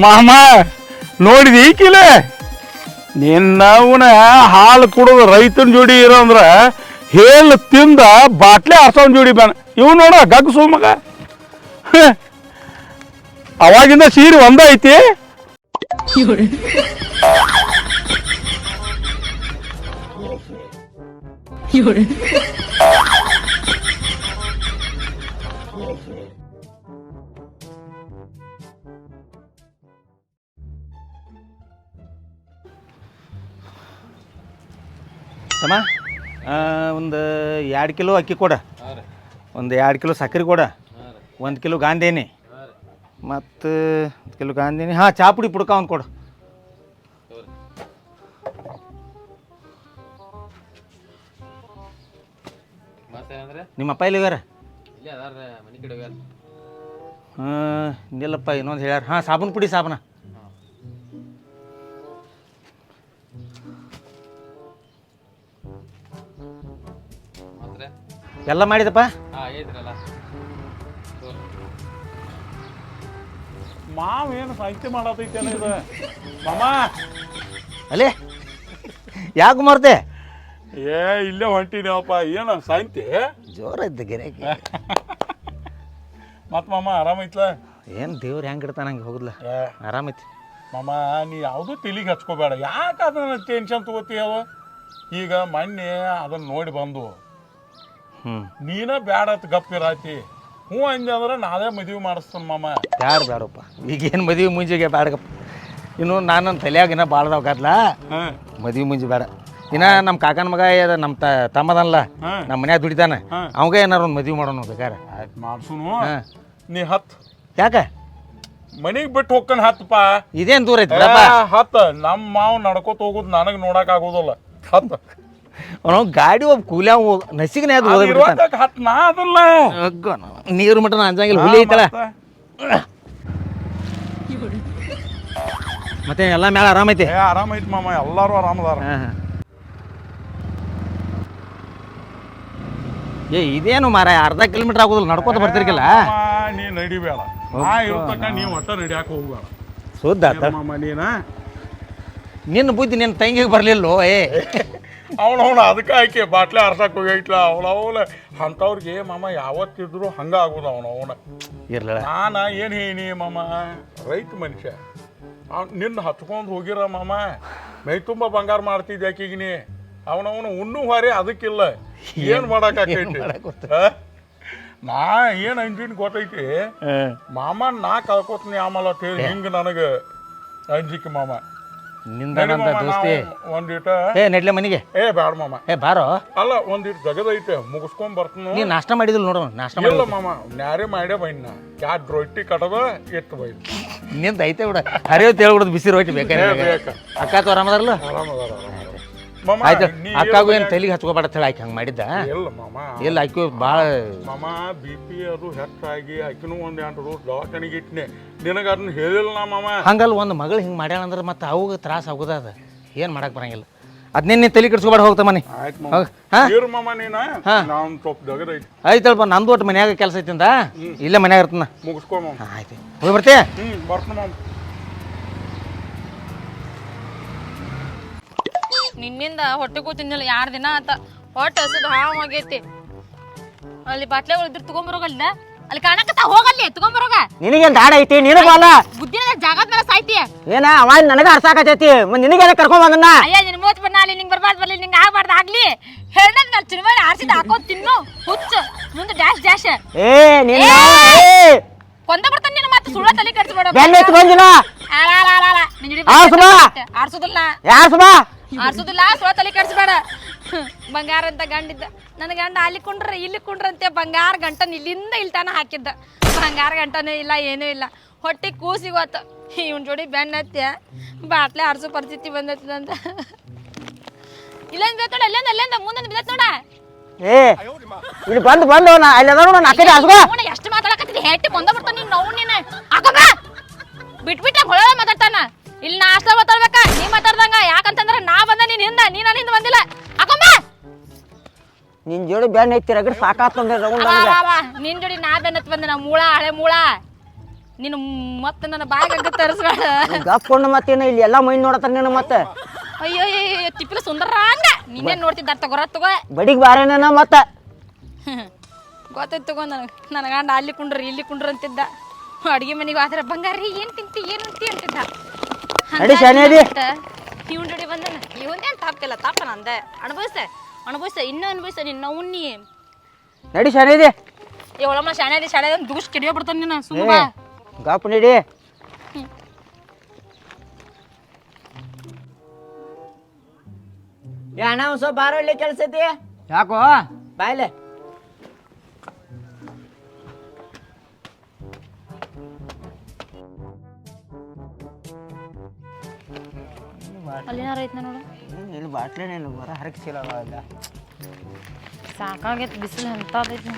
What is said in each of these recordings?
ಮಾಮ ನೋಡಿದ ಈಕಿಲ್ಲ ನಿನ್ನವನ ಹಾಲು ಕುಡಿದು ರೈತನ ಜೋಡಿ ಇರೋ ಅಂದ್ರ ಹೇಳು ತಿಂದ ಬಾಟ್ಲೆ ಹರ್ಸವನ್ ಜೋಡಿ ಬೇಡ ಇವ್ ನೋಡ ಗಗ್ಸು ಮಗ ಅವಾಗಿಂದ ಸೀರೆ ಒಂದ ಐತಿ. ತಮ್ಮ ಒಂದು 2 ಕಿಲೋ ಅಕ್ಕಿ ಕೊಡ, ಒಂದು 2 ಕಿಲೋ ಸಕ್ಕರೆ ಕೊಡ, 1 ಕಿಲೋ ಗಾಂಧೇನಿ ಮತ್ತು 1 ಕಿಲೋ ಗಾಂಧೇನಿ. ಹಾಂ, ಚಾಪುಡಿ ಪುಡ್ಕ ಒಂದು ಕೊಡು. ನಿಮ್ಮ ಅಪ್ಪ ಇಲ್ಲಿಗಾರ? ಹಾಂ ನಿಲ್ಲಪ್ಪ, ಇನ್ನೊಂದು ಹೇಳ್ಯಾರ. ಹಾಂ, ಸಾಬೂನು ಪುಡಿ, ಸಾಬೂನ. ಎಲ್ಲ ಮಾಡಿದಪ್ಪ. ಮಾವ ಏನು ಸಾಹಿತ್ಯ ಮಾಡತೈತೆ ಇದು ಮಾಮ. ಅಲ್ಲೇ ಯಾಕೆ ಮಾರ್ತೆ? ಇಲ್ಲೇ ಹೊಂಟಿನಪ್ಪ. ಏನು ಸಾಹಿತ್ಯ ಜೋರ ಇದ್ದ ಗಿರಾಕಿ. ಮತ್ ಮಾಮ ಆರಾಮೈತ್ಲ? ಏನು ದೇವ್ರು ಹೆಂಗೆ ಇಡ್ತಾನ ಹಂಗೆ ಹೋಗುದ್ಲ. ಆರಾಮೈತಿ ಮಾಮ. ನೀ ಯಾವುದೂ ತಲೆಗೆ ಹಚ್ಕೋಬೇಡ. ಯಾಕೆ ಅದನ್ನ ಟೆನ್ಷನ್ ತಗೋತೀಯವ? ಈಗ ಮೊನ್ನೆ ಅದನ್ನ ನೋಡಿ ಬಂದು ನೀನ ಬ್ಯಾಡ ಅಂತ ಗಪ್ಪಿರಾತಿ. ಹ್ಞೂ ಅಂದೆ ಅಂದ್ರೆ ನಾವೇ ಮದುವೆ ಮಾಡಿಸ್ತಾನ ಮಾಮ. ಬೇಡಪ್ಪ, ಈಗೇನು ಮದುವೆ ಮುಂಜೆಗೆ ಬೇಡಗಪ್ಪ. ಇನ್ನು ನಾನು ತಲೆಯಾಗ ಇನ್ನೂ ಭಾಳದಾಗಲ್ಲ. ಮದುವೆ ಮುಂಜೆ ಬೇಡ. ಇನ್ನ ನಮ್ಮ ಕಾಕನ ಮಗ ನಮ್ಮ ತಮ್ಮದಲ್ಲ, ನಮ್ಮ ಮನ್ಯಾಗ ದುಡಿತಾನೆ. ಅವಾಗ ಏನಾರು ಒಂದು ಮದುವೆ ಮಾಡೋಣ ಬೇಕಾರೆ. ಆಯ್ತು ಮಾಡ್ಸುನು. ನೀ ಹತ್ತು. ಯಾಕೆ ಮನೆಗೆ ಬಿಟ್ಟು ಹೋಗ್ತಾನೆ ಹತ್ತಪ್ಪ. ಇದೇನು ದೂರ ಐತಿ ಹತ್ತು. ನಮ್ಮ ಮಾವು ನಡ್ಕೋತ ಹೋಗುದು ನನಗೆ ನೋಡಕ್ ಆಗೋದಿಲ್ಲ. ಹತ್ತು. ಅವನು ಗಾಡಿ ಒಬ್ಬ ಕೂಲಿ ನಸಿಗನೇ ಅದು ಹತ್ತು. ನಾ ಅದಲ್ಲ ನೀರು ಮಟನ ಅಂಜಂಗಿಲ್ಲ. ಹುಲಿ ಐತಲ್ಲ. ಮತ್ತೆ ಎಲ್ಲ ಮ್ಯಾಲ ಆರಾಮೈತಿ? ಆರಾಮೈತಿ ಮಾಮ, ಎಲ್ಲಾರು ಆರಾಮದಾರ. ಇದೇನು ಮಾರ, ಅರ್ಧ ಕಿಲೋಮೀಟರ್ ಆಗೋದಿಲ್ಲ, ನಡ್ಕೋತ ಬರ್ತಿರ್ಕಿಲ್ಲ. ನೀ ನಡಿಬೇಡ. ನಾ ಇರ್ತಕ್ಕ ನೀವು ಒಟ್ಟ ನಡಿಯಾಕ ಹೋಗ್ಬೇಡ. ಸುದ್ದ ಮಾಮ ನೀನ ನಿನ್ನ ಬುದ್ಧಿ ನಿನ್ನ ತಂಗಿಗೆ ಬರ್ಲಿಲ್ಲೋ. ಅವನವನ ಅದಕ್ಕೆ ಆಕೆ ಬಾಟ್ಲೆ ಆರ್ಸಕ್ಕೆ ಹೋಗೈತ್ಲ. ಅವನವನ ಅಂಥವ್ರಿಗೆ ಮಾಮ ಯಾವತ್ತಿದ್ರು ಹಂಗ ಆಗೋದು. ಅವನವನ ಇರ್ಲಿಲ್ಲ. ನಾನು ಏನು ಹೇಳಿ ಮಾಮ, ರೈತ ಮನುಷ್ಯ. ನಿನ್ನ ಹಚ್ಕೊಂಡು ಹೋಗಿರ ಮಾಮ, ಮೈ ತುಂಬ ಬಂಗಾರ ಮಾಡ್ತಿದ್ದೆ ಆಕಿಗೆ ನೀ. ಅವನವನು ಉಣ್ಣು ಹಾರಿ ಅದಕ್ಕಿಲ್ಲ. ಏನು ಮಾಡಕ್ಕಾಕೈತಿ? ನಾ ಏನು ಅಂಜಿನ ಗೊತ್ತೈತಿ ಮಾಮ. ನಾ ಕಳ್ಕೊತೀನಿ ಆಮೇಲೆ ಹಿಂಗೆ ನನಗೆ ಅಂಜಿಕೆ ಮಾಮ. ನಿಂದ ದೋಸ್ತಿ ಒಂದಿಟ ನಡ್ಲೆ ಮನೆಗೆ. ಬ್ಯಾಡ ಮಾಮ. ಬಾರೋ. ಅಲ್ಲ ಒಂದಿಟ್ಟು ಜಗದೈತೆ, ಮುಗಿಸ್ಕೊಂಡ್ ಬರ್ತೀನಿ. ನೀ ನಾಷ್ಟ ಮಾಡಿದಿಲ್ಲ ನೋಡು. ನಾಷ್ಟ ಇಲ್ಲ ಮಾಮ, ನ್ಯಾರೇ ಮಾಡೇ ಬೈನ. ಕ್ಯಾಟ್ ರೊಟ್ಟಿ ಕಟದ ಎತ್ತು ಬೈ. ನಿಂದ ಐತೆ ಬಿಡ. ಹರಿಯೋತ್ ಹೇಳ್ಬಿಡೋದು, ಬಿಸಿ ರೊಟ್ಟಿ ಬೇಕಾದ್ರೆ. ಅಕ್ಕ ಆರಾಮದಾರಲ್ಲ? ಆರಾಮದಾರ ಆಯ್ತು. ಅಕ್ಕಾಗೂ ಏನು ತಲೆಗೆ ಹಚ್ಕೋಬೇಡ ಹೇಳಿ ಆಕೆ ಹಂಗೆ ಮಾಡಿದ್ದ. ಇಲ್ಲ ಮಾಮ, ಇಲ್ಲ ಆಕೆ ಭಾಳ ಮಾಮ BP ಅದು ಹೆಚ್ಚಾಗಿ ಆಕಿನೂ ಒಂದು 2 ರೋಡ್ ದವಾಖಾನೆಗೆ ಇಟ್ಟನೆ. ನಿನಗೆ ಅದನ್ನ ಹೇಳಿಲ್ಲ ನಾ ಮಾಮ. ಹಂಗಲ್ಲ, ಒಂದು ಮಗಳು ಹಿಂಗೆ ಮಾಡ್ಯಾಳ ಅಂದ್ರೆ ಮತ್ತೆ ಅವಾಗ ತ್ರಾಸ ಆಗೋದ. ಅದು ಏನು ಮಾಡಕ್ಕೆ ಬರಂಗಿಲ್ಲ. ಅದನ್ನೇ ನೀನು ತಲೆ ಕೆಡ್ಸ್ಕೊಬೇಡ, ಹೋಗ್ತಾ ಮನೆ. ಆಯ್ತು ಮಾಮ. ಮಾಮ ನೀನ ನಾವು ಸ್ವಲ್ಪ ಜಗದೈತಿ. ಆಯ್ತಲ್ಪ, ನಂದು ಒಟ್ಟು ಮನ್ಯಾಗ ಕೆಲಸ ಐತಿಂದ ಇಲ್ಲೇ ಮನ್ಯಾಗ ಇರ್ತನ. ಮುಗಿಸ್ಕೊ ಮಾಮ. ಆಯ್ತು, ಹೋಗಿ ಬರ್ತೀಯ? ಬರ್ತೀನಿ ಮಾಮ. ನಿನ್ನಿಂದ ಹೊಟ್ಟೆಗೂ ತಿನ್ನಿಲ್ಲ 2 ದಿನ ಆತ. ಹೊಟ್ಟೆ ಹಸದು ಹಾವಾಗೈತಿ. ಅಲ್ಲಿ ಬಾಟ್ಲೆಗಳು ಇದ್ರ ತಗೊಂಬರೋಗಲ್ಲ. ಅಲ್ಲಿ ಕಾಣಕತ್ತ, ಹೋಗಲ್ಲಿ ತಗೊಂಬರೋಗ. ನಿನಗೇನ್ ದಾಡ ಐತಿ? ನೀನು ಬಾಲ ಬುದ್ಧಿನ ಜಾಗದ ಮೇಲೆ ಸಾಯ್ತಿ. ಏನ ಅವ ನನಗ ಅರ್ಸಾಕತೈತಿ. ನಿನಗೇನ ಕರ್ಕೊಂಡ್ ಬಂದನ್ನ? ಅಯ್ಯ, ನಿನ್ ಮೂತ್ ಬಣ್ಣ ಅಲ್ಲಿ ನಿಂಗೆ ಬರ್ಬಾರ್ದು, ಬರ್ಲಿ ನಿಂಗೆ ಆಗ್ಬಾರ್ದು ಆಗ್ಲಿ. ಹೇಳ್ದ ನಾನು ಚಿನ್ಮಳಿ ಆರ್ಸಿದ ಹಾಕೋದ್ ತಿನ್ನು. ಹುಚ್ಚು ಮುಂದೆ ಡ್ಯಾಶ್. ಕೊಂದ ಬಿಡ್ತಾನೆ ನಿನ್ನ. ಮತ್ತೆ ಸುಳ್ಳ ತಲೆ ಕಟ್ಸ್ಬೇಡ. ಆರ್ಸುದಿಲ್ಲ, ಸುಳ್ಳ ತಲೆ ಕಟ್ಸ್ಬೇಡ. ಬಂಗಾರ ಅಂತ ಗಂಡಿದ್ದ. ನನ್ನ ಗಂಡ ಅಲ್ಲಿ ಕುಂಡ್ರೆ ಇಲ್ಲಿ ಕುಂಡ್ರಂತೆ ಬಂಗಾರ ಗಂಟನ್ ಇಲ್ಲಿಂದ ಇಲ್ತಾನ ಹಾಕಿದ್ದ. ಬಂಗಾರ ಗಂಟನೂ ಇಲ್ಲ, ಏನೂ ಇಲ್ಲ. ಹೊಟ್ಟೆ ಕೂಸಿಗೋತ. ಇವನ್ ಜೋಡಿ ಬೆನ್ನ ಹತ್ಯ ಬಾಟ್ಲೆ ಆರ್ಸೋ ಪರಿಸ್ಥಿತಿ ಬಂದೈತದಂತ. ಇಲ್ಲಂದ ಬಿದ್ದತ್ ನೋಡ, ಅಲ್ಲಿಂದ ಮುಂದೊಂದು ಬಿದ್ದತ್ ನೋಡ. ಇಲ್ಲಿ ಬಂದು ಎಷ್ಟು ಮಾತಾಡಕತ್ತಿದ್ದಿ? ಹೆಟ್ಟಿ ಕೊಂದ ಬಿಡ್ತಾನ ನೀನ್. ನಾವು ನೀನು ಹಾಕೋಬ ಬಿಟ್ಬಿಟ್ಟ ಹೊಳ ಮಾತಾಡ್ತಾನ. ಇಲ್ಲಿ ನಾ ಅಷ್ಟ ಮಾತಾಡ್ಬೇಕ, ನೀ ಮಾತಾಡ್ದಂಗ. ಯಾಕಂತಂದ್ರ ನಾ ಬಂದ ನೀನ್ ಹಿಂದ, ನೀ ನನ್ನ ಹಿಂದ ಬಂದಿಲ್ಲ. ಹಾಕೊಂಬ. ನಿನ್ ಜೋಡಿ ಬ್ಯಾನ್ ಐತಿ ರಗಡ್ ಸಾಕಾತಂದ್ರೆ ರೌಂಡ್ ನಿನ್ ಜೋಡಿ ನಾ ಬೆನ್ನತ್ ಬಂದೆ ನಾ ಮೂಳ ಹಳೆ ಮೂಳ ನೀನು ಮತ್ತೆ ನನ್ನ ಬಾಯಿಗೆ ತರಿಸ್ಬೇಡ ಗಪ್ಕೊಂಡು ಮತ್ತೇನ ಇಲ್ಲಿ ಎಲ್ಲಾ ಮೈ ನೋಡತ್ತಾರ ನೀನು ಮತ್ತೆ ಅಯ್ಯೋ ತಿಪ್ಪಿಲ ಸುಂದರಂಗ ನೀನೇನ್ ನೋಡ್ತಿದ್ದ ತಗೋ ಬಡಿಗೆ ಬಾರೇನ ಮತ್ತ ಗೊತ್ತಾಯ್ತು ತಗೋ ನನ್ನ ಗಂಡ ಅಲ್ಲಿ ಕುಂಡ್ರಿ ಇಲ್ಲಿ ಕುಂಡ್ರಿ ಅಂತಿದ್ದ ಅಡಿಗೆ ಮನೆಗೆ ಹೋದ್ರೆ ಬಂಗಾರಿ ಏನ್ ತಿಂತಿ ಅಂತಿದ್ದ ನಡಿ ಶಾನೇದಿ ಇವನ್ ಜೋಡಿ ಬಂದನ ಇವನೇನ್ ತಪ್ಪಿಲ್ಲ ತಪ್ಪ ನಂದ ಅನುಭವಿಸ ಇನ್ನೂ ಅನುಭವಿಸ ನಿನ್ನ ಉಣ್ಣಿ ನಡಿ ಶಾನೇದಿ ಏ ಒಳಮ್ಮ ಶಾಣೆ ದುಗುಸ್ ಕೆಡಿಯೋ ಬಿಡ್ತಾನ ನೀನು ಸುಮ್ಮ ಗಪ್ ನಡಿ ಅಣ್ಣ ಒಂದ್ ಸ್ವಲ್ಪ ಬಾರ ಒಳ್ಳೆ ಕೆಲಸ ಐತಿ ಯಾಕೋ ಬಾಯ್ಲೆ ಅಲ್ಲೇನಾರ ಐತ್ನ ನೋಡು ಇಲ್ಲಿ ಬಾಟ್ಲೇನಿಲ್ಲ ಬರ ಹರಕಿಸಿಲ್ಲ ಇಲ್ಲ ಸಾಕಾಗೈತೆ ಬಿಸಿಲು ಎಂತದೈತಿ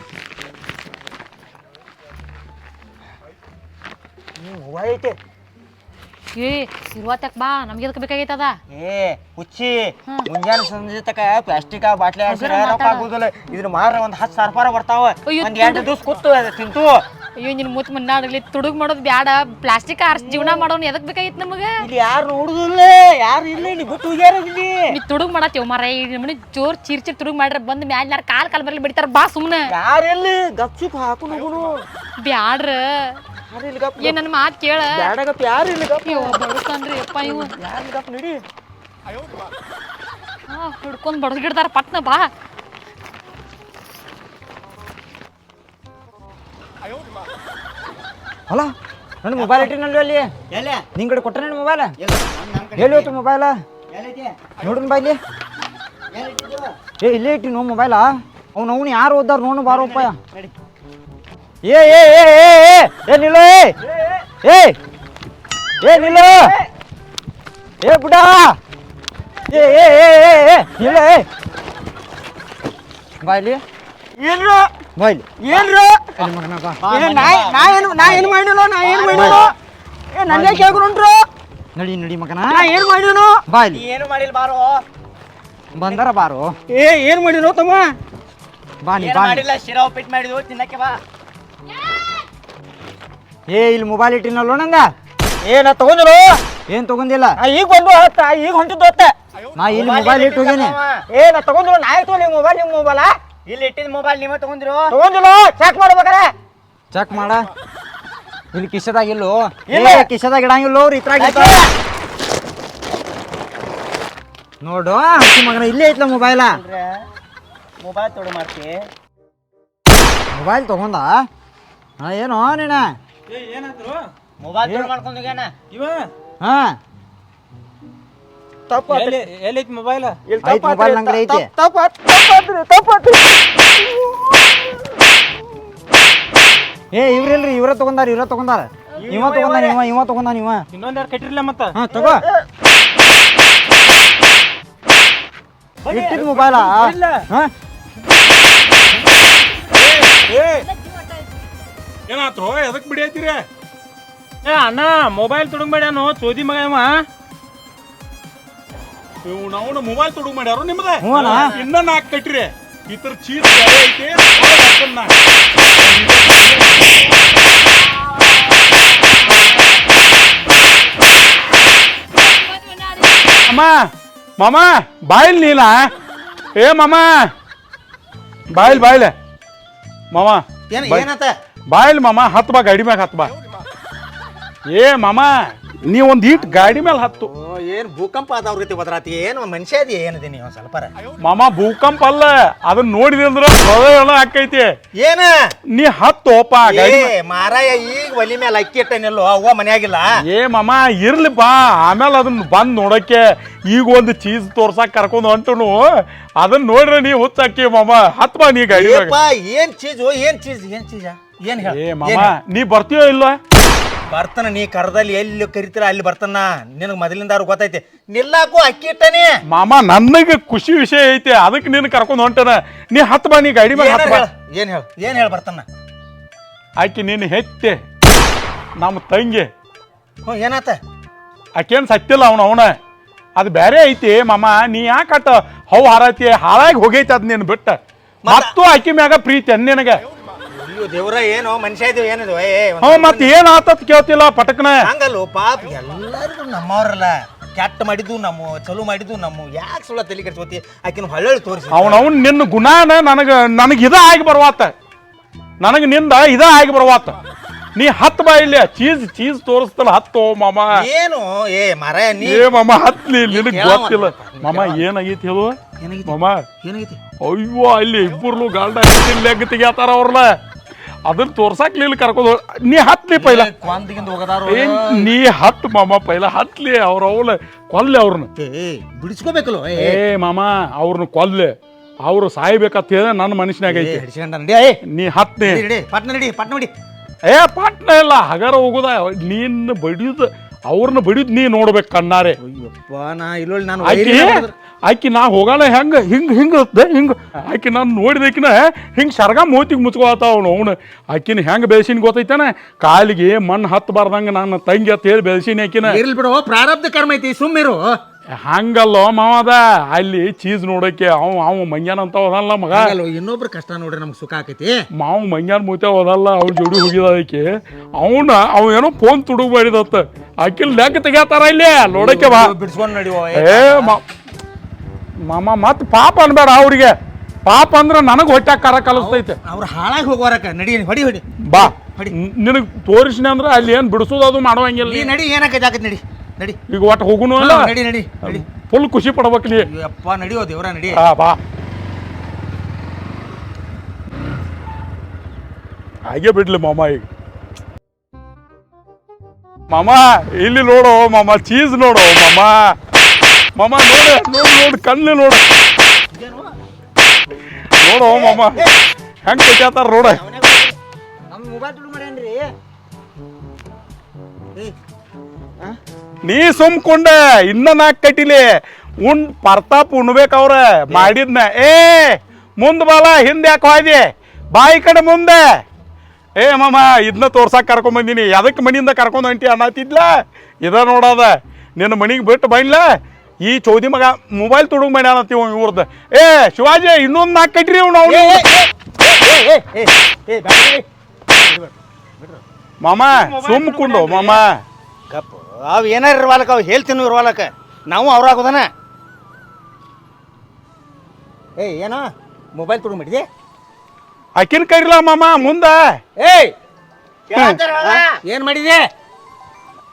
ಮೊಬೈಲ್ ಐತಿ ಏ ಸಿರುವಾತಕ್ ಬಾ ನಮ್ಗೆ ಎದಕ್ಕೆ ಬೇಕಾಗೈತದ ಏ ಹುಚ್ಚಿ ಮುಂಜಾನೆ ಸಂಜೆ ತಕ ಪ್ಲಾಸ್ಟಿಕ್ ಬಾಟ್ಲಿ ಹಾಕ್ಸಿರ ರೊಕ್ಕ ಆಗುದಿಲ್ಲ ಇದ್ರ ಮಾರ ಒಂದ್ 10,000 ರೂಪಾಯಿ ಬರ್ತಾವ ಒಂದ್ 2 ದಿವಸ ಕೂತು ತಿಂತು ಅಯ್ಯೋ ನಿನ್ ಮುತ್ ಮನ್ನಾಡಲಿ ತುಡುಗ್ ಮಾಡೋದು ಬ್ಯಾಡ ಪ್ಲಾಸ್ಟಿಕ್ ಆರ್ಸ್ ಜೀವನ ಮಾಡೋನು ಎದಕ್ ಬೇಕಾಗಿತ್ತು ನಮಗ ಇಲ್ಲಿ ಯಾರು ನೋಡುದಿಲ್ಲ ಯಾರು ಇಲ್ಲ ಇಲ್ಲಿ ಬಿಟ್ಟು ಹೋಗ್ಯಾರ ಇಲ್ಲಿ ನೀ ತುಡುಗ್ ಮಾಡತ್ತೇವ್ ಮಾರ ಈ ಮನೆ ಜೋರ್ ಚಿರ್ ತುಡುಗ್ ಮಾಡ್ರ ಬಂದ್ ಮ್ಯಾಲ ಕಾಲ್ ಬರ್ಲಿ ಬಿಡ್ತಾರ ಬಾ ಸುಮ್ನೆ ಯಾರು ಎಲ್ಲಿ ಗಪ್ಚುಪ್ ಹಾಕು ಹೋಗುನು ಬ್ಯಾಡ್ರ ಏ ನನ್ನ ಮಾತ್ ಕೇಳ ಬ್ಯಾಡ ಗಪ್ ಯಾರು ಇಲ್ಲ ಗಪ್ ಬಡಸ್ತಾನ್ರಿ ಅಪ್ಪ ಇವು ಯಾರು ಗಪ್ ನಡಿ ಹಿಡ್ಕೊಂಡ್ ಬಡದ್ಗಿಡ್ತಾರ ಪಟ್ನ ಬಾ ಅಲ್ಲ ನನ್ನ ಮೊಬೈಲ್ ಇಟ್ಟಿನಲ್ವ ಅಲ್ಲಿ ನಿನ್ ಕಡೆ ಕೊಟ್ಟ ನನ್ನ ಮೊಬೈಲ್ ಎಲ್ಲಿ ಹೋಯ್ತು ಮೊಬೈಲ ನೋಡನ್ ಬಾಯ್ಲಿ ಏ ಇಲ್ಲೇ ಇಟ್ಟಿ ನೋ ಮೊಬೈಲ ಅವ್ನು ಯಾರು ಓದ್ದಾರ ನೋಡು ಬಾರೋಪ್ಪ ಏ ಏ ಏ ಏ ಏ ನಿಲ್ಲೋ ಏ ಏ ನಿಲ್ಲೋ ಏ ಬುಡ ಏ ಏ ಏ ಏ ನಿಲ್ಲ ಬಾಯ್ಲಿ ಏನ್ರು ಬಾಯ್ಲಿ ಏನ್ರು ನಾ ಏನು ಮಾಡಿಲ್ಲ ಏ ನನ್ನೇ ಕೇಳ್ಕೊಂಡ್ರು ನಡಿ ನಡಿ ಮಗನ ನಾ ಏನು ಮಾಡಿನು ಬಾಯ್ಲಿ ಏನು ಮಾಡಿಲ್ಲ ಬಾರೋ ಬಂದಾರ ಬಾರೋ ಏ ಏನು ಮಾಡಿರೋ ತಮ್ಮ ಬಾ ನೀ ಬಾ ಮಾಡಿಲ್ಲ ಶಿರಾ ಉಪ್ಪಿಟ್ಟು ಮಾಡಿದ್ವು ತಿನ್ನಕ್ಕೆ ಬಾ ಏ ಇಲ್ಲಿ ಮೊಬೈಲ್ ಇಟ್ಟಿನಲ್ಲ ನಂದ ನಾ ತಗೊಂಡ್ರು ಏನ್ ತಗೊಂಡಿಲ್ಲ ಈಗ ಬಂದು ಈಗ ಹೊಂಟಿದ್ದು ಹೊತ್ತೆ ನಾ ಇಲ್ಲಿ ಮೊಬೈಲ್ ಇಟ್ಟು ಹೋಗೇನಿ ನಾ ತಗೊಂಡ್ರು ನಾ ಇಟ್ಟು ನಿಮ್ಮ ಮೊಬೈಲ ಇಲ್ಲಿ ಇಟ್ಟಿದ ಮೊಬೈಲ್ ನೀವೇ ತಗೊಂಡಿಲ್ಲ ಚೆಕ್ ಮಾಡ್ಬೇಕಾರೆ ಚೆಕ್ ಮಾಡ ಇಲ್ಲಿ ಕಿಶದಾಗ ಇಲ್ಲೋ ಇಲ್ಲ ಕಿಶದಾಗ ಇಡಂಗಿಲ್ಲೋ ಇತ್ರಾಗ ನೋಡು ಹಸಿ ಮಗನ ಇಲ್ಲೇ ಐತ್ಲ ಮೊಬೈಲ ಮೊಬೈಲ್ ತೊಡು ಮಾಡ್ತಿ ಮೊಬೈಲ್ ತಗೊಂಡ ಏನೋ ನೀನ ಮೊಬೈಲ್ ತೊಡು ಮಾಡ್ಕೊಂಡೋಗ್ಯಾನ ಹಾ ತಪ್ಪ ಎಲ್ಲೈತಿ ಮೊಬೈಲ್ ಮೊಬೈಲ್ ನಂಗ್ರೆ ಐತಿ ಏ ಇವ್ರಿಲ್ರಿ ಇವ್ರ ತಗೊಂಡಾರ ಇವ ತಗೊಂಡಾನ ಇವ ಇನ್ನೊಂದ್ ಯಾರು ಕಟ್ಟಿರ್ಲಿಲ್ಲ ಮತ್ತ ಹಾ ತಗೋ ಇಟ್ಟಿದ್ ಮೊಬೈಲ ಏನಾತ್ರು ಎದಕ್ ಬಿಡಿಯತ್ತೀರಿ ಏ ಅಣ್ಣ ಮೊಬೈಲ್ ತುಡುಗ್ಬೇಡ್ಯಾನು ಚೋದಿ ಮಗ ಇವ ನಾವು ಮೊಬೈಲ್ ತೊಡುಗ್ ಮಾಡ್ಯಾರು ನಿಮ್ದ ಹೂವಣ್ಣ. ಇನ್ನ 4 ಕಟ್ರಿ ಇತರ ಚೀಸ್ ಐತಿ ಅಮ್ಮ ಮಾಮ ಬಾಯಿಲ್ ನೀಲ ಏ ಮಾಮ ಬಾಯಿಲ್ ಮಾಮ ಬಾಯಿಲ್ ಮಾಮ ಹತ್ತು ಬಾ ಗಾಡಿ ಮ್ಯಾಗ ಹತ್ತು ಬಾ ಏ ಮಾಮ ನೀ ಒಂದ್ ಈಟ್ ಗಾಡಿ ಮೇಲೆ ಹತ್ತು ಏನ್ ಭೂಕಂಪ ಆದವ್ರ ರೀತಿ ಬದ್ರಾತಿ ಏನು ಮನುಷ್ಯ ಅದಿ ಏನಿದೆ ನೀವು ಸ್ವಲ್ಪ ಮಾಮ ಭೂಕಂಪ ಅಲ್ಲ ಅದನ್ನ ನೋಡಿದೆ ಅಂದ್ರ ಹೃದಯ ಆಕೈತಿ ಏನ ನೀ ಹತ್ತೋಪ ಗಾಡಿ ಮಾರಾಯ ಈಗ ಒಲಿ ಮೇಲೆ ಅಕ್ಕಿ ಇಟ್ಟನಿಲ್ಲೋ ಅವ್ವ ಮನ್ಯಾಗಿಲ್ಲ ಏ ಮಾಮ ಇರ್ಲಿ ಬಾ ಆಮೇಲೆ ಅದನ್ನ ಬಂದ್ ನೋಡಕ್ಕೆ ಈಗ ಒಂದು ಚೀಸ್ ತೋರ್ಸಾಕ್ ಕರ್ಕೊಂಡ್ ಹೊಂಟನು ಅದನ್ನ ನೋಡ್ರಿ ನೀ ಹುಚ್ಚಾಕಿ ಮಾಮ ಹತ್ ಬಾ ನೀ ಗಾಡಿ ಏನ್ ಚೀಜು ಏನ್ ಚೀಜ ಏನ್ ಹೇಳ ಏ ಮಾಮ ನೀ ಬರ್ತೀಯೋ ಇಲ್ಲ ಬರ್ತಾನ ನೀ ಕರದಲ್ಲಿ ಎಲ್ಲಿ ಕರಿತೀರ ಅಲ್ಲಿ ಬರ್ತಾನ ನಿನಗ್ ಮೊದಲಿಂದಾರು ಗೊತ್ತೈತಿ ನಿಲ್ಲಾಕು ಅಕ್ಕಿ ಇಟ್ಟನಿ ಮಾಮ ನನಗೆ ಖುಷಿ ವಿಷಯ ಐತಿ ಅದಕ್ಕೆ ನೀನು ಕರ್ಕೊಂಡ್ ಹೊಂಟನ ನೀ ಹತ್ ಬಾ ನೀ ಗಾಡಿ ಮೇಲೆ ಹತ್ ಬಾ ಏನ್ ಹೇಳ ಬರ್ತಾನ ಆಕಿ ನೀನು ಹೆತ್ತೆ ನಮ್ಮ ತಂಗಿ ಏನಾತ ಆಕೇನ್ ಸತ್ತಿಲ್ಲ ಅವನ ಅದು ಬೇರೆ ಐತಿ ಮಾಮ ನೀ ಯಾಕಟ್ಟ ಹವ್ ಹಾರತಿ ಹಾಳಾಗಿ ಹೋಗೈತಿ ಅದ್ ನೀನು ಬಿಟ್ಟ ಮತ್ತು ಆಕಿ ಮ್ಯಾಗ ಪ್ರೀತಿ ನಿನಗ ಅಯ್ಯೋ ದೇವ್ರ ಏನೋ ಮನುಷ್ಯ ಇದು ಏನಿದು ಮತ್ತೆ ಏನ್ ಆತತ್ ಕೇಳ್ತಿಲ್ಲ ಪಟಕ್ನ ಹಂಗಲ್ಲೋ ಪಾಪ ಎಲ್ಲರಿಗೂ ನಮ್ಮವ್ರಲ್ಲ ಕೆಟ್ಟ ಮಾಡಿದ್ದು ನಮ್ಮ ಚಲೋ ಮಾಡಿದ್ದು ನಮ್ಮ ಯಾಕೆ ಸುಳ್ಳ ತಲೆ ಕೆಡ್ಸ್ಕೊತಿ ಆಕಿನ ಹೊಳ್ಳಿ ತೋರಿಸಿ ಅವನವನ್ ನಿನ್ನ ಗುಣಾನ ನನಗೆ ಇದ ಆಗಿ ಬರ್ವಾತ ನನಗೆ ನಿಂದ ಇದ ಆಗಿ ಬರ್ವಾತ ನೀ ಹತ್ತು ಬಾ ಇಲ್ಲಿ ಚೀಸ್ ತೋರಿಸ್ತಲ್ಲ ಹತ್ತು ಮಾಮ ಏನು ಏ ಮರ ನೀ ಏ ಮಾಮ ಹತ್ಲಿ ನಿನಗ್ ಗೊತ್ತಿಲ್ಲ ಮಾಮ ಏನಾಗೈತಿ ಹೇಳು ಮಾಮ ಏನಾಗೈತಿ ಅಯ್ಯೋ ಅಲ್ಲಿ ಇಬ್ಬರು ಗಾಲ್ಡ ಲೆಗ್ ತೆಗಿತಾರ ಅವ್ರಲ್ಲ ಅದನ್ನ ತೋರ್ಸಾಕ್ಲಿ ಇಲ್ಲಿ ಕರ್ಕೊಂಡು ನೀ ಹತ್ಲಿ ಪೈಲ ಕ್ವಾಂತಿಗಿಂದ ಹೋಗದಾರ ನೀ ಹತ್ತು ಮಾಮ ಪೈಲ ಹತ್ಲಿ ಅವ್ರ ಅವಳ ಕೊಲ್ಲೆ ಅವ್ರನ್ನ ಬಿಡಿಸ್ಕೋಬೇಕಲ್ಲ ಏ ಮಾಮ ಅವ್ರನ್ನ ಕೊಲ್ಲೆ ಅವ್ರು ಸಾಯ್ಬೇಕಂತ ಹೇಳಿ ನನ್ನ ಮನುಷ್ಯನಾಗ ಐತಿ ನೀ ಹತ್ನಿ ಪಟ್ನ ನಡಿ ಏ ಪಟ್ನ ಇಲ್ಲ ಹಗರ ಹೋಗುದ ನೀನ್ ಬಡಿಯುದ ಅವ್ರನ್ನ ಬಡಿಯುದ್ ನೀ ನೋಡ್ಬೇಕು ಕಣ್ಣಾರೆ ನಾ ಇಲ್ಲೊಳ್ಳಿ ನಾನು ಆಕಿ ನಾ ಹೋಗಲ್ಲ ಹಿಂಗ ಆಕಿ ನಾನು ನೋಡಿದಕಿನ ಹಿಂಗ್ ಸರ್ಗ ಮೋತಿಗೆ ಮುಚ್ಕೋತಾವ ಅವನು ಆಕಿನ ಹೆಂಗ್ ಬೆಳೆಸಿನ ಗೊತ್ತೈತಾನ ಕಾಲಿಗೆ ಮಣ್ಣು ಹತ್ತಬಾರ್ದಂಗ ನನ್ನ ತಂಗಿ ಅಂತ ಹೇಳಿ ಬೆಳೆಸಿನ ಆಕಿನ ಇರ್ಲಿ ಬಿಡು ಪ್ರಾರಬ್ಧ ಕರ್ಮ ಐತಿ ಸುಮ್ಮಿರು ಹಂಗಲ್ಲೋ ಮಾವದ ಅಲ್ಲಿ ಚೀಸ್ ನೋಡಕ್ಕೆ ಅವ ಮಂಗ್ಯಾನ ಅಂತ ಹೋದಲ್ಲ ಮಗ ಇನ್ನೊಬ್ರು ಕಷ್ಟ ನೋಡ್ರಿ ನಮ್ಗೆ ಸುಖ ಆಕೈತಿ ಮಾವು ಮಂಗ್ಯಾನ ಮೂತೆ ಹೋದಲ್ಲ ಅವ್ನ ಜೋಡಿ ಹೋಗಿದ ಅದಕ್ಕೆ ಅವ ಏನೋ ಫೋನ್ ತುಡುಗ್ ಮಾಡಿದತ್ತ ಆಕಿಲ್ ಲೆಕ್ಕ ತೆಗ್ಯಾತಾರ ಇಲ್ಲಿ ನೋಡಕ್ಕೆ ಬಾ ಬಿಡ್ಸ್ಕೊಂಡ್ ನಡಿವ ಏ ಮಾಮ ಮತ್ ಪಾಪ ಅನ್ಬೇಡ ಅವ್ರಿಗೆ ಪಾಪ ಅಂದ್ರ ನನಗ್ ಹೊಟ್ಯಾಗ ಕರ ಕಲಿಸ್ತೈತೆ ಅವ್ರು ಹಾಳಾಗಿ ಹೋಗೋರಕ್ಕ ನಡಿ ಹೊಡಿ ಬಾ ನಿನಗ್ ತೋರಿಸಿನ ಅಂದ್ರ ಅಲ್ಲಿ ಏನ್ ಬಿಡಿಸೋದು ಅದು ಮಾಡುವಂಗಿಲ್ಲ ನೀ ನಡಿ ಏನಾಕೈತಿ ನಡಿ ನಡಿ ಈಗ ಒಟ್ಟು ಹೋಗುನು ಅಲ್ಲ ನಡಿ ಫುಲ್ ಖುಷಿ ಪಡ್ಬೇಕು ನೀ ಅಪ್ಪ ನಡಿಯೋ ದೇವ್ರ ನಡಿ ಬಾ ಹಾಗೆ ಬಿಡ್ಲಿ ಮಾಮ ಈಗ ಮಾಮ ಇಲ್ಲಿ ನೋಡು ಮಾಮ ಚೀಸ್ ನೋಡು ಮಾಮ ನೋಡು ಕಣ್ಣು ನೋಡು ಮಾಮ ಹೆಂಗ್ ಕಟ್ಯಾತಾರ ನೋಡ ನಮ್ಮ ಮೊಬೈಲ್ ತುಡು ಮಾಡ್ಯಾನ್ರಿ ನೀ ಸುಮ್ಕೊಂಡೆ ಇನ್ನ ನಾಲ್ಕು ಕಟ್ಟಿಲಿ ಪರ್ತಾಪ್ ಉಣ್ಬೇಕವ್ರ ಮಾಡಿದ್ನ ಏ ಮುಂದ್ ಬಾಲ ಹಿಂದೆ ಯಾಕೆ ಹೋಯ್ದಿ ಬಾಯಿ ಕಡೆ ಮುಂದೆ ಏ ಮಾಮ ಇದನ್ನ ತೋರ್ಸಾಕ್ ಕರ್ಕೊಂಡ್ ಬಂದಿನಿ ಅದಕ್ಕೆ ಮನಿಯಿಂದ ಕರ್ಕೊಂಡ್ ಹೊಂಟಿ ಅನ್ನತ್ತಿದ್ಲ ಇದ ನೋಡದ ನಿನ್ನ ಮನಿಗೆ ಬಿಟ್ಟು ಬೈನ್ಲ ಈ ಚೌದಿ ಮಗ ಮೊಬೈಲ್ ತುಡುಗ್ ಮಾಡ್ಯಾನತ್ತೀವ ಇವ್ರದ್ದು ಏ ಶಿವಾಜಿ ಇನ್ನೊಂದು ನಾಲ್ಕು ಕಟ್ರಿ ಇವ್ ನಾವು ಮಾಮ ಸುಮ್ಕೊಂಡು ಮಾಮ ಗಪ್ಪ ಅವ್ ಏನಾರ ಇರ್ವಾಲಕ್ಕ ಅವ್ ಹೇಳ್ತೀನಿ ಇರ್ವಾಲಕ್ಕ ನಾವು ಅವ್ರಾಗೋದನ ಏನೋ ಮೊಬೈಲ್ ತುಡುಗ್ ಮಾಡಿದೆ ಅಕ್ಕಿನ ಕರಿಲ್ಲ ಮಾಮ ಮುಂದ ಏನ್ ಮಾಡಿದೆ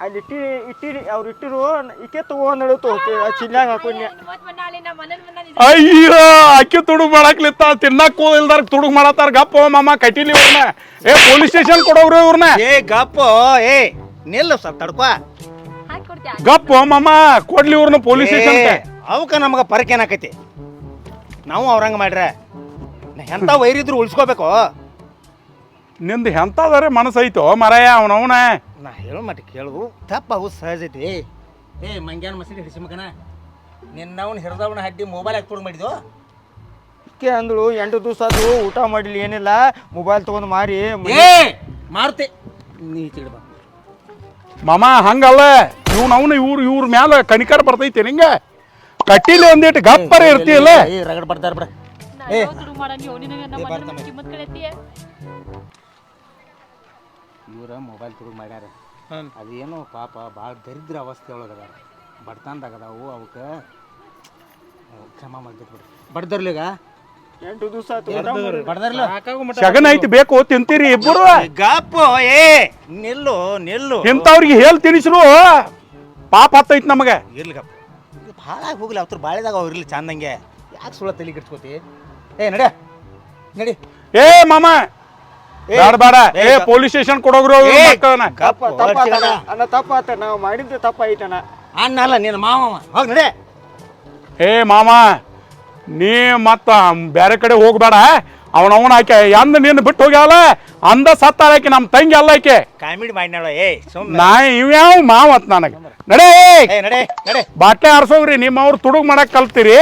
ಅಲ್ಲಿ ಇಟ್ಟಿರಿ ಅವ್ರು ಇಟ್ಟಿರು ಈಕೆ ತಗೊಂಡು ಚಿಲ್ಲಾಗ ಹಾಕೊಂಡೆ ಅಯ್ಯೋ ಅಕ್ಕಿ ತುಡುಗ್ ಮಾಡಕ್ಲಿತ್ತ ತಿನ್ನಕ್ ಇಲ್ದಾರ ತುಡುಗ್ ಮಾಡತ್ತಾರ ಗಪ್ಪ ಮಾಮ ಕಟ್ಟಿಲಿ ಇವ್ರನ್ನ ಏ ಪೊಲೀಸ್ ಸ್ಟೇಷನ್ ಕೊಡೋವ್ರು ಇವ್ರನ್ನ ಗಪ್ಪ ನಿಲ್ಲ ಸ್ವಲ್ಪ ತಡ್ಕೋ ಗಪ್ಪ ಮಾಮ ಕೊಡ್ಲಿ ಇವ್ರನ್ನ ಪೊಲೀಸ್ ಸ್ಟೇಷನ್ ಅವಕ್ಕ ನಮಗ ಪರಕ್ ಏನಾಕೈತಿ ನಾವು ಅವ್ರಂಗ ಮಾಡ್ರೆ ಎಂತ ವೈರಿದ್ರು ಉಳಿಸ್ಕೋಬೇಕು ನಿಂದು ಎಂತದಾರೆ ಮನಸ್ಸೈತೋ ಮರಾಯ ಅವನವನ ನಾ ಹೇಳೋ ಮಟ್ಟ ಕೇಳುದು ತಪ್ಪು ಸಹಜ ಐತಿ ಮಂಗ್ಯಾನ ಮಸೀದಿ ಹಿಡಿಸಿ ಮಗನ ನಿನ್ನವನ್ ಹಿರಿದವನ ಹಡ್ಡಿ ಮೊಬೈಲ್ ಹಾಕಿ ತುಡುಗ್ ಮಾಡಿದ್ವು ಈಕೆ ಅಂದಳು 8 ದಿವಸ ಅದು ಊಟ ಮಾಡಿಲ್ಲ ಏನಿಲ್ಲ ಮೊಬೈಲ್ ತಗೊಂಡು ಮಾರಿ ಮಾರುತಿ ನೀ ತಿಳ್ಬ ಮಾಮ ಹಂಗಲ್ಲ ಅವನು ಇವ್ರ ಮ್ಯಾಲ ಕಣಿಕರ ಬರ್ತೈತೆ ನಿಂಗ ಕಟ್ಟಿಲಿ ಒಂದಿಟ್ಟು ಗಪ್ಪರ ಇರ್ತೀಯಲ್ಲ ರಗಡ್ ಬರ್ತಾರ ಬಿಡ ಇವ್ರ ಮೊಬೈಲ್ ತುಡುಗ್ ಮಾಡ್ಯಾರ ಅದೇನೋ ಪಾಪ ಭಾಳ ದರಿದ್ರ ಅವಸ್ಥೆ ಒಳಗದಾರ ಬಡ್ತಾನ್ದಾಗದಾವು ಅವಕ್ಕೆ ಕ್ಷಮ ಮಾಡ್ಬಿಟ್ಬಿಡ್ರಿ ಬಡ್ದರ್ಲಿಗ 8 ದಿವಸ ಬಡ್ದರ್ಲ ಶಗನ ಐತಿ ಬೇಕು ತಿಂತೀರಿ ಇಬ್ಬರು ಗಪ್ಪು ನಿಲ್ಲು ಇಂಥವ್ರಿಗೆ ಹೇಳಿ ತಿನಿಸ್ರು ಪಾಪ ಹತ್ತೈತಿ ನಮಗೆ ಇರ್ಲಿ ಗಪ್ಪ ಭಾಳ ಹೋಗ್ಲಿ ಅವ್ರ ಬಾಳೆದಾಗ ಅವ್ರು ಇರ್ಲಿ ಚಂದಂಗೆ ಯಾಕೆ ಸುಳ್ಳ ತಲೆ ಕೆಡ್ಸ್ಕೋತಿ ನಡಿ ಏ ಮಾಮ ಬೇಡ ಏ ಪೊಲೀಸ್ ಸ್ಟೇಷನ್ ಕೊಡೋಗ್ರು ತಪ್ಪಾತ ನಾವು ಮಾಡಿದ್ದು ತಪ್ಪಾಯ್ತಣ್ಣ ಅಣ್ಣಲ್ಲ ನೀನು ಮಾವ ಹೋಗಿ ನಡೆ ಏ ಮಾಮ ನೀ ಮತ್ತ ಬೇರೆ ಕಡೆ ಹೋಗ್ಬೇಡ ಅವನವನ ಆಕೆ ಅಂದ ನೀನು ಬಿಟ್ಟು ಹೋಗ್ಯಾವಲ್ಲ ಅಂದ ಸತ್ತಾಳ ಆಕೆ ನಮ್ಮ ತಂಗಿ ಅಲ್ಲ ಆಕೆ ಕಾಮಿಡಿ ಮಾಡಿನಾಳ ನಾ ಇವ್ಯಾವ ಮಾವತ್ ನನಗೆ ನಡೆ ಬಾಟ್ಲೆ ಆರ್ಸೋಗ್ರಿ ನಿಮ್ಮ ಅವ್ರು ತುಡುಗ್ ಮಾಡಕ್ ಕಲ್ತೀರಿ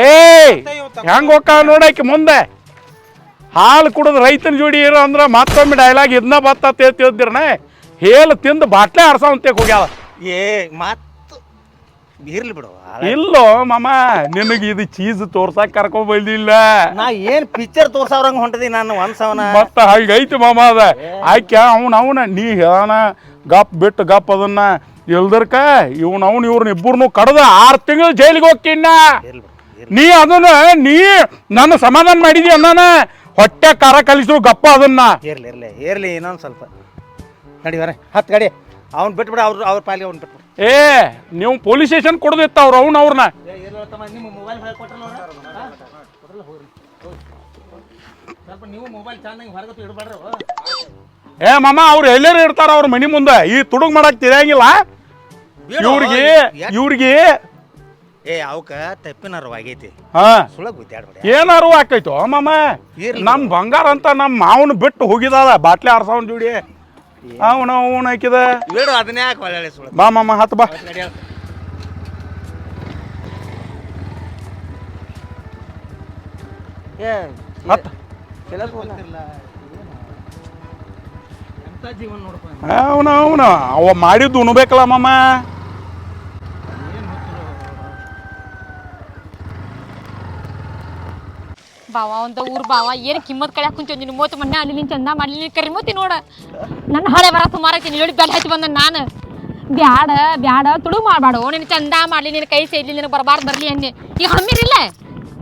ಏ ಹೆಂಗ್ ಹೋಗ್ತಾವ ನೋಡಾಕಿ ಮುಂದೆ ಹಾಲು ಕುಡಿದು ರೈತನ ಜೋಡಿ ಇರೋ ಅಂದ್ರೆ ಮತ್ತೊಮ್ಮೆ ಡೈಲಾಗ್ ಇದನ್ನ ಬತ್ತ ತಿಳ್ದಿರ್ನ ಹೇಳು ತಿಂದು ಬಾಟ್ಲೆ ಆರ್ಸೋ ಅಂತ ಹೋಗ್ಯಾವ ಮತ್ತ ಇರ್ಲಿ ಬಿಡು ಇಲ್ಲೋ ಮಾಮ ನಿನಗೆ ಇದು ಚೀಸ್ ತೋರ್ಸಕ್ ಕರ್ಕೊಂಡ್ ಬಂದಿಲ್ಲ ನಾ ಏನ್ ಪಿಕ್ಚರ್ ತೋರ್ಸವ್ರಂಗ ಹೊಂಟದಿ ನಾನು ಒಂದ್ಸವನ ಮತ್ತ ಹಂಗೈತಿ ಮಾಮ ಅದ ಆಯ್ಕೆ ಅವನ ನೀ ಹೇಳಣ ಗಪ್ ಬಿಟ್ಟು ಗಪ್ ಅದನ್ನ ಇಲ್ದರ್ಕ ಇವ್ರನ್ನ ಇಬ್ಬರನ್ನು ಕಡ್ದ 6 ತಿಂಗಳು ಜೈಲಿಗೆ ಹೋಗ್ತೀನ ನೀ ಅದನ್ನ ನೀ ನನ್ನ ಸಮಾಧಾನ ಮಾಡಿದಿ ಅನ್ನಾನ ಹೊಟ್ಟೆ ಖಾರ ಕಲಿಸು ಗಪ್ಪ ಅದನ್ನ ಇರ್ಲಿ ಇನ್ನೊಂದ್ ಸ್ವಲ್ಪ ನಡಿ ಬರ ಹತ್ತು ಗಾಡಿ ಅವ್ನ್ ಬಿಟ್ಬಿಡ ಅವ್ರ ಪಾಲಿಗೆ ಅವ್ನ್ ಬಿಟ್ಬಿಡ ಏ ನೀವು ಪೊಲೀಸ್ ಸ್ಟೇಷನ್ ಕೊಡದಿತ್ತ ಅವ್ರನ್ನ ನಿಮ್ಮ ಮೊಬೈಲ್ ಸ್ವಲ್ಪ ನೀವು ಮೊಬೈಲ್ ಚೆನ್ನಾಗಿ ಹೊರಗತ್ತು ಇಡಬೇಡ್ರಿ ಏ ಮಾಮ ಅವ್ರು ಎಲ್ಲರೂ ಇರ್ತಾರ ಅವ್ರ ಮನಿ ಮುಂದೆ ಈ ತುಡುಗ್ ಮಾಡಕ್ ತಿರಿಯಂಗಿಲ್ಲ ಇವ್ರಿಗೆ ಏ ಅವಕ್ಕ ತಪ್ಪಿನಾರು ಆಗೈತಿ ಹಾ ಸುಳಗ್ ಗುದ್ದಾಡ್ಬೇಡ ಏನಾರು ಆಕೈತೋ ಮಾಮ ನಮ್ ಬಂಗಾರ ಅಂತ ನಮ್ ಮಾವನ್ ಬಿಟ್ಟು ಹೋಗಿದಾದ ಬಾಟ್ಲಿ 6,000 ಜೋಡಿ ಅವನ ಹಾಕಿದ ಬೇಡ ಅದನ್ನೇ ಯಾಕೆ ಒಳ್ಳೆ ಸುಳ ಬಾ ಮಾಮ ಹತ್ ಬಾ ಹತ್ ಜೀವನ ನೋಡಪ್ಪ ಅವನ ಅವ ಮಾಡಿದ್ದು ಉಣ್ಬೇಕಲ್ಲ ಮಾಮ ಬಾವ ಅಂತ ಊರ್ ಬಾವ ಏನು ಕಿಮ್ಮತ್ ಕಡೆ ಕುಂತ ನಿನ್ನ ಮೂವತ್ತು ಮಣ್ಣೆ ಅಲ್ಲಿ ನೀನು ಚಂದ ಮಾಡ್ಲಿ ನೀನು ಕರಿಮೂತಿ ನೋಡ ನನ್ನ ಹಳೆ ಬರ ಸುಮಾರೈತಿ ಹೇಳಿ ಬೆಲ್ಲ ಹಚ್ಚಿ ಬಂದ ನಾನು ಬ್ಯಾಡ ತುಡು ಮಾಡಬೇಡ ನೀನು ಚಂದ ಮಾಡ್ಲಿ ನಿನ್ನ ಕೈ ಸೇದ್ಲಿ ನಿನಗೆ ಬರಬಾರ್ದು ಬರಲಿ ಅನ್ನಿ ಈಗ ಹಮ್ಮಿರಿಲ್ಲ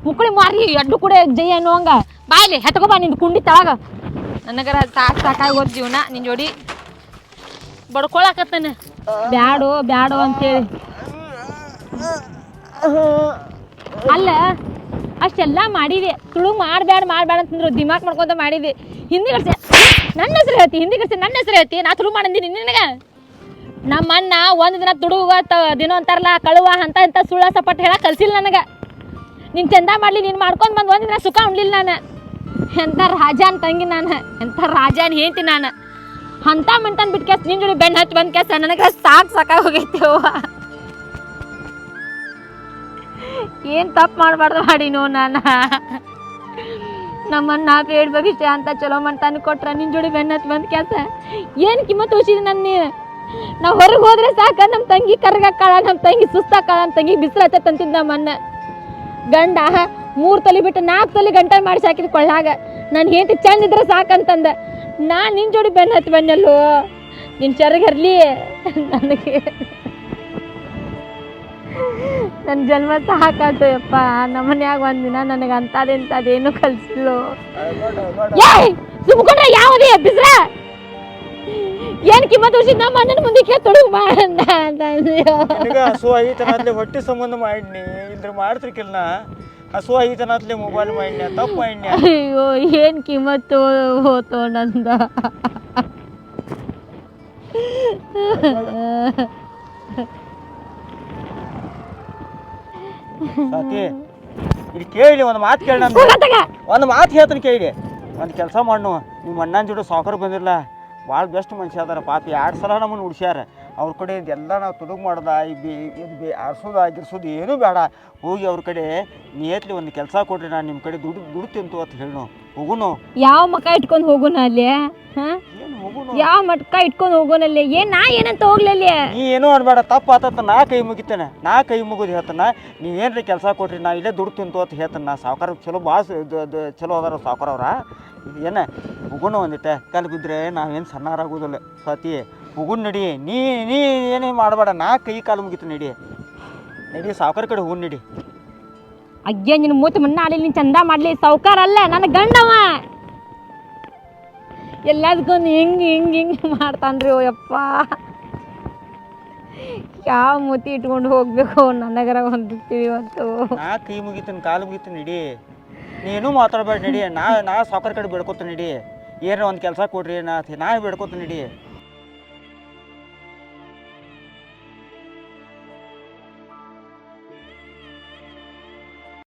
ಮುಕ್ಕಳಿ ಮಾರಿ ಅಡ್ಡು ಕೂಡ ಜೈ ಅನ್ನುವಂಗ ಬಾಯ್ಲಿ ಹೆತ್ಕೊ ನಿನ್ನ ಕುಂಡಿ ತಳಗ ನನಗರ ಸಾಕಾಗಿ ಹೋದ್ ಜೀವನ ನಿನ್ನ ಜೋಡಿ ಬಡ್ಕೊಳಕತ್ತಾನೆ ಬ್ಯಾಡೋ ಅಂತೇಳಿ ಅಲ್ಲ ಅಷ್ಟೆಲ್ಲ ಮಾಡಿದೆ ತುಳು ಮಾಡಬೇಡ ಅಂತಂದ್ರು ದಿಮಾಕ್ ಮಾಡ್ಕೊಂತ ಮಾಡಿದೆ ಹಿಂದಿ ಕಡ್ಸೆ ನನ್ನ ಹೆಸರು ಹೇಳ್ತಿ ನಾ ತುಳು ಮಾಡಂದಿನಿ ನಿನಗೆ ನಮ್ಮ ಅಣ್ಣ ಒಂದು ದಿನ ತುಡುಗ ದಿನ ಅಂತಾರಲ್ಲ ಕಳುವ ಅಂತ ಸುಳ್ಳ ಸಪಟ್ಟು ಹೇಳಕ್ ಕಲ್ಸಿಲ್ಲ ನನಗೆ ನೀನು ಚಂದ ಮಾಡಲಿ ನೀನು ಮಾಡ್ಕೊಂಡು ಬಂದು ಒಂದು ದಿನ ಸುಖ ಉಣ್ಲಿಲ್ಲ ನಾನು ಎಂಥ ರಾಜಾನ್ ತಂಗಿ ನಾನು ಎಂಥ ರಾಜಾನ್ ಹೇಳ್ತಿ ನಾನು ಅಂತ ಮಂಟನ್ ಬಿಟ್ಟು ಕೆಸ್ ನಿನ್ನ ಜೋಡಿ ಬೆನ್ನು ಹಚ್ಚಿ ಬಂದು ಕೆಸ ನನಗೆ ಸಾಕಾಗಿ ಹೋಗೈತಿ ಅವ್ವ ಏನು ತಪ್ಪು ಮಾಡಬಾರ್ದು ಮಾಡಿನೋ ನಾನು ನಮ್ಮನ್ನ ಬೇಡ ಭವಿಷ್ಯ ಅಂತ ಚಲೋ ಮಂಟಾನು ಕೊಟ್ರ ನಿನ್ನ ಜೋಡಿ ಬೆನ್ನು ಹಚ್ಚಿ ಬಂದು ಕೆಸ ಏನು ಕಿಮ್ಮತ್ ತೋರಿಸಿದೆ ನನ್ನ ನೀನು ನಾವು ಹೊರಗೆ ಹೋದ್ರೆ ಸಾಕ ನಮ್ಮ ತಂಗಿ ಕರ್ಗಾಕಾಳ ನಮ್ಮ ತಂಗಿ ಸುಸ್ತಾಕಾಳ ನಮ್ಮ ತಂಗಿ ಬಿಸಿಲು ಹಚ್ಚತ್ತಂತಿದ್ದ ನಮ್ಮನ್ನ ಗಂಡ 3 ತೊಲಿ ಬಿಟ್ಟು 4 ತೊಲಿ ಗಂಟೆ ಮಾಡಿ ಸಾಕಿದ್ ಕೊಳ್ಳಾಗ ನಾನು ಹೆಂಡತಿ ಚಂದಿದ್ರೆ ಸಾಕಂತಂದ ನಾನು ನಿನ್ನ ಜೋಡಿ ಬೆನ್ನು ಹತ್ತಿ ಬಂದಲ್ಲೋ ನಿನ್ನ ಚರಗಿರ್ಲಿ ನನಗೆ ನನ್ನ ಜನ್ಮ ಸಾಕಾಯ್ತು ಯಪ್ಪ ನಮ್ಮ ಮನ್ಯಾಗ ಒಂದಿನ ನನಗೆ ಅಂಥದ್ದೇನು ಕಲಿಸಿಲ್ಲೋ ಸುಮ್ಕೊಂಡ್ರೆ ಯಾವುದೇ ಬಿಸ್ರ ಏನು ಕಿಮ್ಮತ್ ಉಳಿಸಿದ್ ನಮ್ಮ ಅಣ್ಣನ ಮುಂದೆ ತೊಡಗು ಮಾಡಂದ ಹಸು ಐತನತ್ಲೆ ಹೊಟ್ಟೆ ಸಂಬಂಧ ಮಾಡಿನಿ ಇಲ್ದ್ರ ಮಾಡ್ತಿರ್ಕಿಲ್ಲ ಹಸು ಐತನತ್ಲೆ ಮೊಬೈಲ್ ಮಾಡಿನ ತಪ್ಪು ಮಾಡಿನ ಅಯ್ಯೋ ಏನು ಕಿಮ್ಮತ್ತು ಹೋತೋ ನಂದ ಸಾತಿ ಇಲ್ಲಿ ಕೇಳಿ ಒಂದು ಮಾತು ಕೇಳಿ ಒಂದು ಮಾತು ಹೇಳ್ತಾನೆ ಕೇಳಿ ಒಂದು ಕೆಲಸ ಮಾಡು ನಿಮ್ಮ ಅಣ್ಣನ ಜೋಡಿ ಸಾಕರ್ ಬಂದಿರಲ್ಲ ಭಾಳ ಬೆಸ್ಟ್ ಮನುಷ್ಯ ಅದಾರ ಪಾಪಿ 2 ಸಲ ನಮ್ಮನ್ನು ಉಡ್ಸ್ಯಾರ ಅವ್ರ ಕಡೆ ಇದೆಲ್ಲ ನಾವು ತುಡುಗು ಮಾಡ್ದ ಇದು ಆರಿಸೋದು ಆಗಿರ್ಸೋದು ಏನೂ ಬೇಡ ಹೋಗಿ ಅವ್ರ ಕಡೆ ನಿಯತ್ಲಿ ಒಂದು ಕೆಲಸ ಕೊಡ್ರಿ ನಾನು ನಿಮ್ಮ ಕಡೆ ದುಡ್ಡು ತಿಂತು ಅಂತ ಹೇಳು ಹೋಗುನು ಯಾವ ಮಕ್ಕ ಇಟ್ಕೊಂಡು ಹೋಗೋಣ ಅಲ್ಲಿ ಯಾವ ಮಟ್ಕ ಇಟ್ಕೊಂಡು ಹೋಗೋಣ ಅಲ್ಲಿ ನಾ ಏನಂತ ಹೋಗ್ಲಲ್ಲಿ ನೀ ಏನೂ ಅನ್ಬೇಡ ತಪ್ಪು ಆತತ್ತ ನಾ ಕೈ ಮುಗಿತೇನೆ ನಾ ಕೈ ಮುಗಿದು ಹೇಳ್ತಾನ ನೀವೇನ್ರಿ ಕೆಲಸ ಕೊಟ್ರಿ ನಾ ಇಲ್ಲೇ ದುಡ್ಡು ತಿಂತು ಅಂತ ಹೇಳ್ತಾನೆ ನಾ ಸಾವುಕಾರ ಚಲೋ ಭಾಳ ಚಲೋ ಅದಾರ ಸಾವುಕಾರ ಅವ್ರ ಏನ ಹೋಗೋಣ ಒಂದಿಟ್ಟೆ ಕಲ್ ಬಿದ್ದರೆ ನಾವೇನು ಸಣ್ಣಾರಾಗೋದಿಲ್ಲ ಸ್ವಾತಿ ಹೋಗುನ್ ನಡಿ ನೀ ಏನೇ ಮಾಡಬೇಡ ನಾ ಕೈ ಕಾಲು ಮುಗಿತು ನಡಿ ಸಾವುಕಾರ ಕಡೆ ಹೋಗುನ್ ನಡಿ ಅಯ್ಯ ನಿನ್ನ ಮೂತಿ ಮಣ್ಣ ಅಲ್ಲಿ ನೀನು ಚಂದ ಮಾಡಲಿ ಸಾವುಕಾರ ಅಲ್ಲ ನನ್ನ ಗಂಡವ ಎಲ್ಲದಕ್ಕೊಂದು ಹಿಂಗೆ ಮಾಡ್ತಾನ್ರಿ ಓ ಯಪ್ಪ ಯಾವ ಮೂತಿ ಇಟ್ಕೊಂಡು ಹೋಗ್ಬೇಕು ನನಗರ ಹೊಂದಿರ್ತೀವಿ ಇವತ್ತು ನಾ ಕೈ ಮುಗಿತೀನಿ ಕಾಲು ಮುಗಿತೀನಿ ನಡಿ ನೀನು ಮಾತಾಡ್ಬೇಡ ನಡಿ ನಾ ಸಾವುಕಾರ ಕಡೆ ಬೇಡ್ಕೊತ ನಡಿ ಏನಾರ ಒಂದು ಕೆಲಸ ಕೊಡ್ರಿ ನಾ ಬೇಡ್ಕೊತ ನಡಿ